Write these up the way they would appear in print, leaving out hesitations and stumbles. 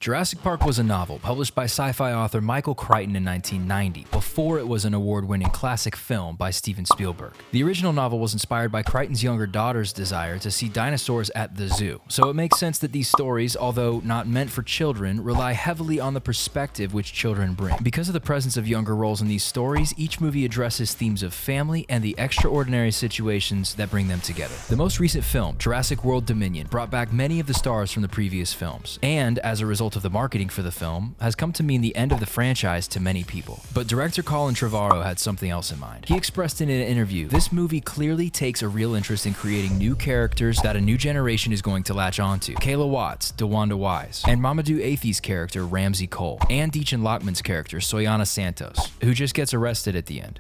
Jurassic Park was a novel published by sci-fi author Michael Crichton in 1990, before it was an award-winning classic film by Steven Spielberg. The original novel was inspired by Crichton's younger daughter's desire to see dinosaurs at the zoo, so it makes sense that these stories, although not meant for children, rely heavily on the perspective which children bring. Because of the presence of younger roles in these stories, each movie addresses themes of family and the extraordinary situations that bring them together. The most recent film, Jurassic World Dominion, brought back many of the stars from the previous films, and as a result of the marketing for the film, has come to mean the end of the franchise to many people. But director Colin Trevorrow had something else in mind. He expressed in an interview, "This movie clearly takes a real interest in creating new characters that a new generation is going to latch onto. Kayla Watts, DeWanda Wise, and Mamadou Athie's character Ramsey Cole, and Deachin Lockman's character Soyana Santos, who just gets arrested at the end. ...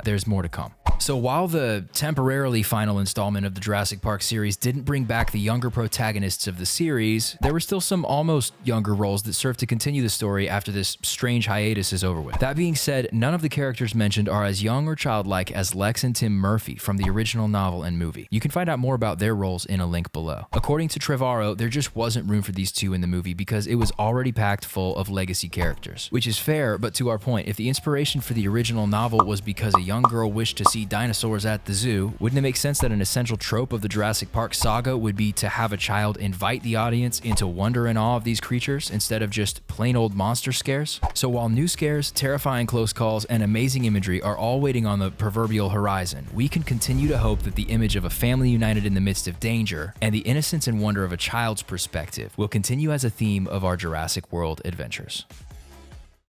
There's more to come." So while the temporarily final installment of the Jurassic Park series didn't bring back the younger protagonists of the series, there were still some almost younger roles that served to continue the story after this strange hiatus is over with. That being said, none of the characters mentioned are as young or childlike as Lex and Tim Murphy from the original novel and movie. You can find out more about their roles in a link below. According to Trevorrow, there just wasn't room for these two in the movie because it was already packed full of legacy characters. Which is fair, but to our point, if the inspiration for the original novel was because a young girl wished to see dinosaurs at the zoo, wouldn't it make sense that an essential trope of the Jurassic Park saga would be to have a child invite the audience into wonder and awe of these creatures instead of just plain old monster scares? So while new scares, terrifying close calls, and amazing imagery are all waiting on the proverbial horizon, we can continue to hope that the image of a family united in the midst of danger and the innocence and wonder of a child's perspective will continue as a theme of our Jurassic World adventures.